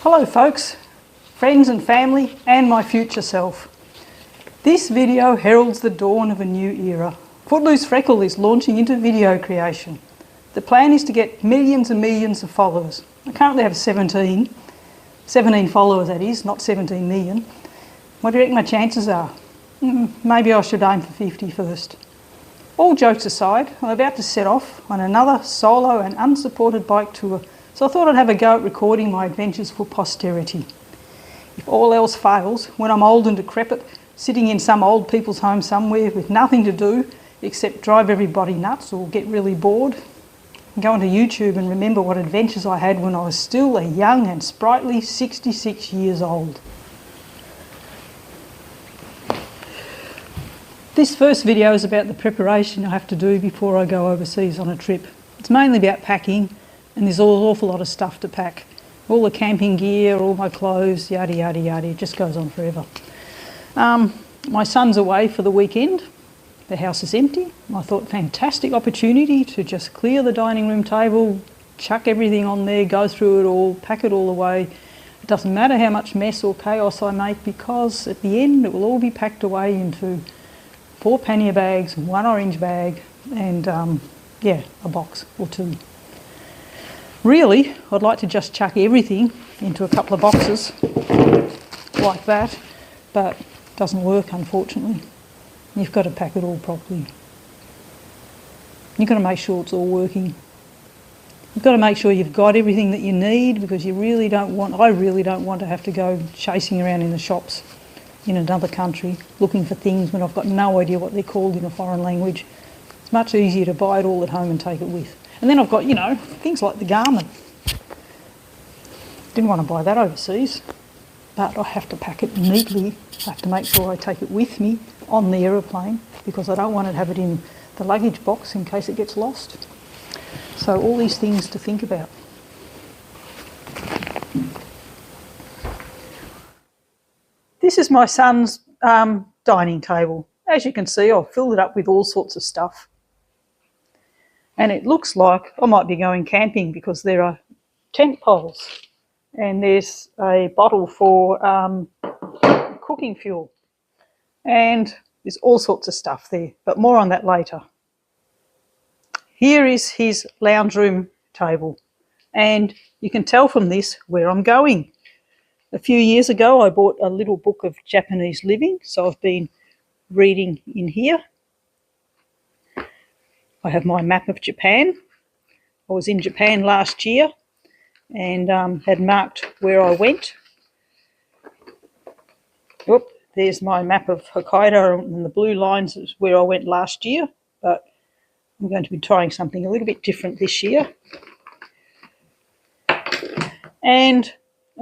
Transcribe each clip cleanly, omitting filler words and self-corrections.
Hello folks, friends and family and my future self. This video heralds the dawn of a new era. Footloose Freckle is launching into video creation. The plan is to get millions and millions of followers. I currently have 17 followers that is, not 17 million. What do you reckon my chances are? Maybe I should aim for 50 first. All jokes aside, I'm about to set off on another solo and unsupported bike tour, so I thought I'd have a go at recording my adventures for posterity. If all else fails, when I'm old and decrepit, sitting in some old people's home somewhere with nothing to do except drive everybody nuts or get really bored, go onto YouTube and remember what adventures I had when I was still a young and sprightly 66 years old. This first video is about the preparation I have to do before I go overseas on a trip. It's mainly about packing, and there's an awful lot of stuff to pack. All the camping gear, all my clothes, yada yada yada, it just goes on forever. My son's away for the weekend. The house is empty. I thought fantastic opportunity to just clear the dining room table, chuck everything on there, go through it all, pack it all away. It doesn't matter how much mess or chaos I make, because at the end it will all be packed away into 4 pannier bags, 1 orange bag, and a box or 2. Really, I'd like to just chuck everything into a couple of boxes like that, but it doesn't work, unfortunately. You've got to pack it all properly. You've got to make sure it's all working. You've got to make sure you've got everything that you need, because I really don't want to have to go chasing around in the shops in another country looking for things when I've got no idea what they're called in a foreign language. It's much easier to buy it all at home and take it with. And then I've got, things like the Garmin. Didn't want to buy that overseas, but I have to pack it neatly. I have to make sure I take it with me on the aeroplane, because I don't want to have it in the luggage box in case it gets lost. So all these things to think about. This is my son's dining table. As you can see, I've filled it up with all sorts of stuff. And it looks like I might be going camping, because there are tent poles and there's a bottle for cooking fuel. And there's all sorts of stuff there, but more on that later. Here is his lounge room table. And you can tell from this where I'm going. A few years ago, I bought a little book of Japanese living, so I've been reading in here. I have my map of Japan. I was in Japan last year and had marked where I went. Oop, there's my map of Hokkaido, and the blue lines is where I went last year, but I'm going to be trying something a little bit different this year. And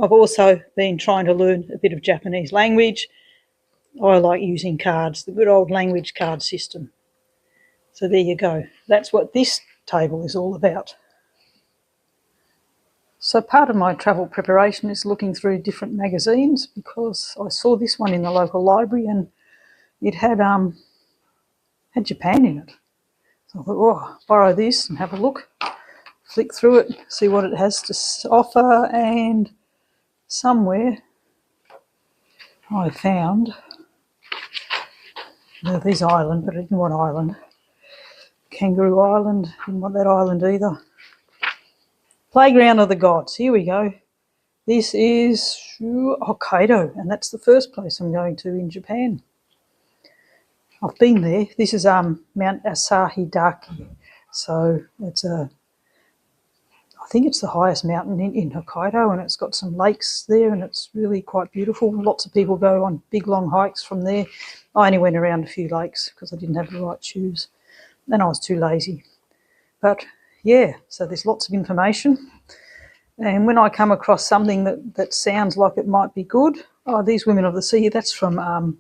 I've also been trying to learn a bit of Japanese language. I like using cards, the good old language card system. So there you go. That's what this table is all about. So part of my travel preparation is looking through different magazines, because I saw this one in the local library and it had Japan in it. So I thought, borrow this and have a look, flick through it, see what it has to offer, and somewhere I found, there's Ireland, but I didn't want Ireland. Kangaroo Island, didn't want that island either. Playground of the Gods, here we go. This is Hokkaido, and that's the first place I'm going to in Japan. I've been there. This is Mount Asahidake, so it's I think it's the highest mountain in Hokkaido, and it's got some lakes there, and it's really quite beautiful. Lots of people go on big long hikes from there. I only went around a few lakes because I didn't have the right shoes. And I was too lazy. But yeah, so there's lots of information. And when I come across something that sounds like it might be good, these Women of the Sea, that's from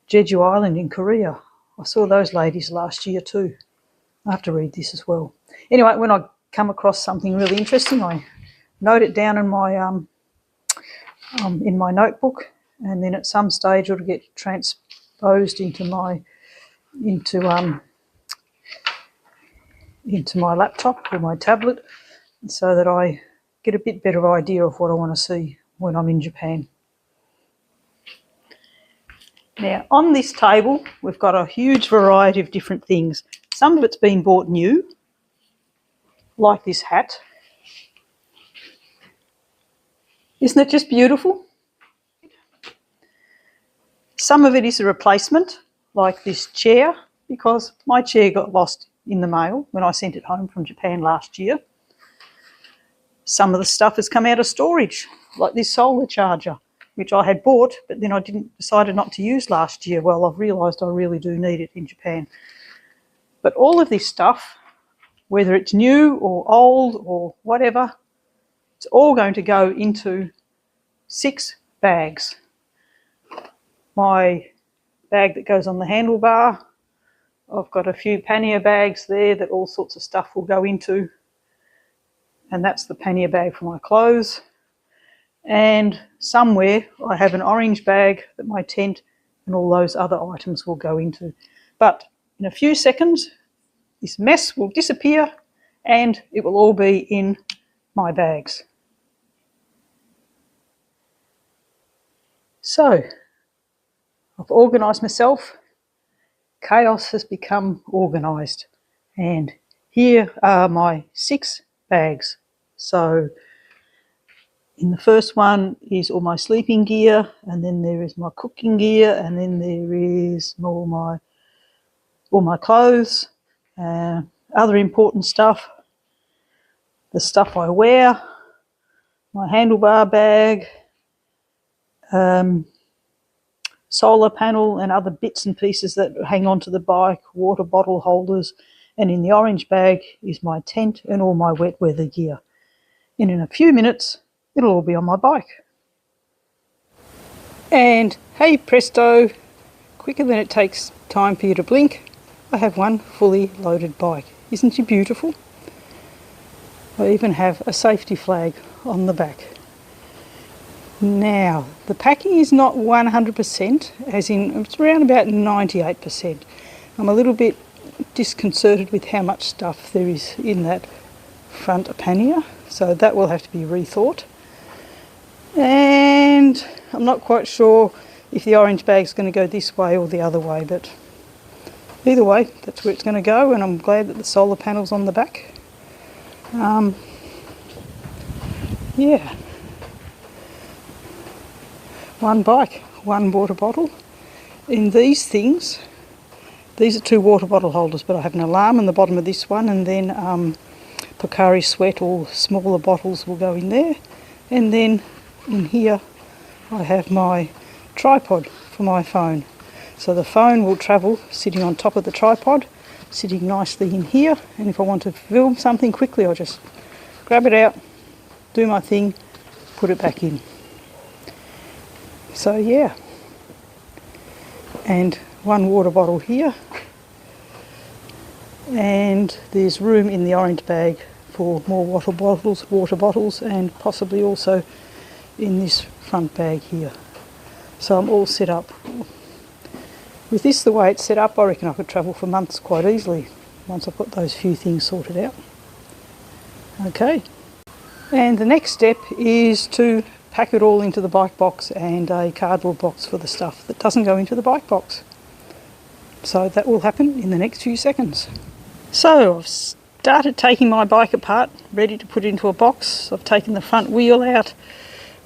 Jeju Island in Korea. I saw those ladies last year too. I have to read this as well. Anyway, when I come across something really interesting, I note it down in my notebook, and then at some stage it'll get transposed into my laptop or my tablet, so that I get a bit better idea of what I want to see when I'm in Japan. Now, on this table, we've got a huge variety of different things. Some of it's been bought new, like this hat. Isn't it just beautiful? Some of it is a replacement, like this chair, because my chair got lost in the mail when I sent it home from Japan last year. Some of the stuff has come out of storage, like this solar charger, which I had bought, but then I decided not to use last year. Well, I've realised I really do need it in Japan. But all of this stuff, whether it's new or old or whatever, it's all going to go into 6 bags. My bag that goes on the handlebar, I've got a few pannier bags there that all sorts of stuff will go into, and that's the pannier bag for my clothes. And somewhere I have an orange bag that my tent and all those other items will go into. But in a few seconds, this mess will disappear and it will all be in my bags. So, I've organised myself. Chaos has become organised. And here are my 6 bags. So, in the first one is all my sleeping gear, and then there is my cooking gear, and then there is all my clothes, other important stuff, the stuff I wear, my handlebar bag, solar panel and other bits and pieces that hang onto the bike, water bottle holders, and in the orange bag is my tent and all my wet weather gear. And in a few minutes, it'll all be on my bike. And hey presto, quicker than it takes time for you to blink, I have one fully loaded bike. Isn't she beautiful? I even have a safety flag on the back. Now, the packing is not 100%, as in it's around about 98%. I'm a little bit disconcerted with how much stuff there is in that front pannier, so that will have to be rethought. And I'm not quite sure if the orange bag's going to go this way or the other way, but either way, that's where it's going to go, and I'm glad that the solar panel's on the back. Yeah. One bike, one water bottle. In these things, these are 2 water bottle holders, but I have an alarm in the bottom of this one, and then Pocari Sweat or smaller bottles will go in there. And then in here I have my tripod for my phone. So the phone will travel sitting on top of the tripod, sitting nicely in here, and if I want to film something quickly, I'll just grab it out, do my thing, put it back in. So yeah, and one water bottle here, and there's room in the orange bag for more water bottles, and possibly also in this front bag here. So I'm all set up. With this the way it's set up, I reckon I could travel for months quite easily once I've got those few things sorted out. Okay, and the next step is to pack it all into the bike box and a cardboard box for the stuff that doesn't go into the bike box. So that will happen in the next few seconds. So I've started taking my bike apart, ready to put into a box. I've taken the front wheel out.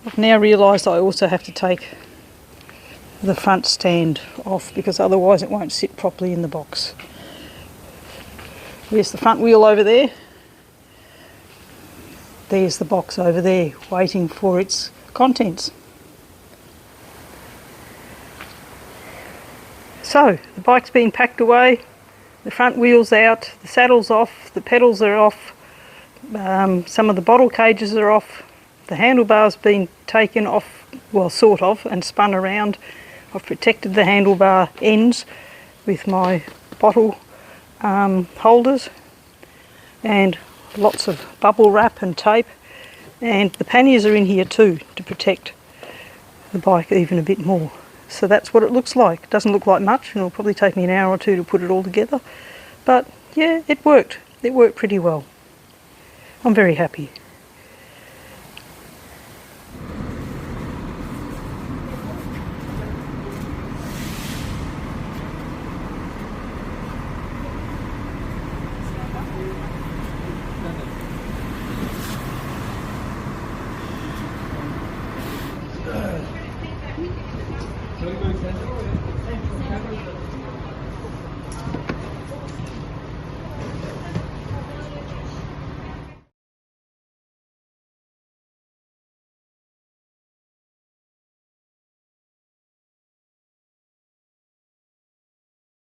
I've now realised I also have to take the front stand off because otherwise it won't sit properly in the box. There's the front wheel over there. There's the box over there waiting for its contents. So the bike's been packed away, the front wheel's out, the saddle's off, the pedals are off, some of the bottle cages are off, the handlebar's been taken off, well sort of, and spun around. I've protected the handlebar ends with my bottle holders and lots of bubble wrap and tape, and the panniers are in here too to protect the bike even a bit more. So that's what it looks like. It doesn't look like much, and it'll probably take me an hour or 2 to put it all together, but yeah, it worked. It worked pretty well. I'm very happy. Thanks, man.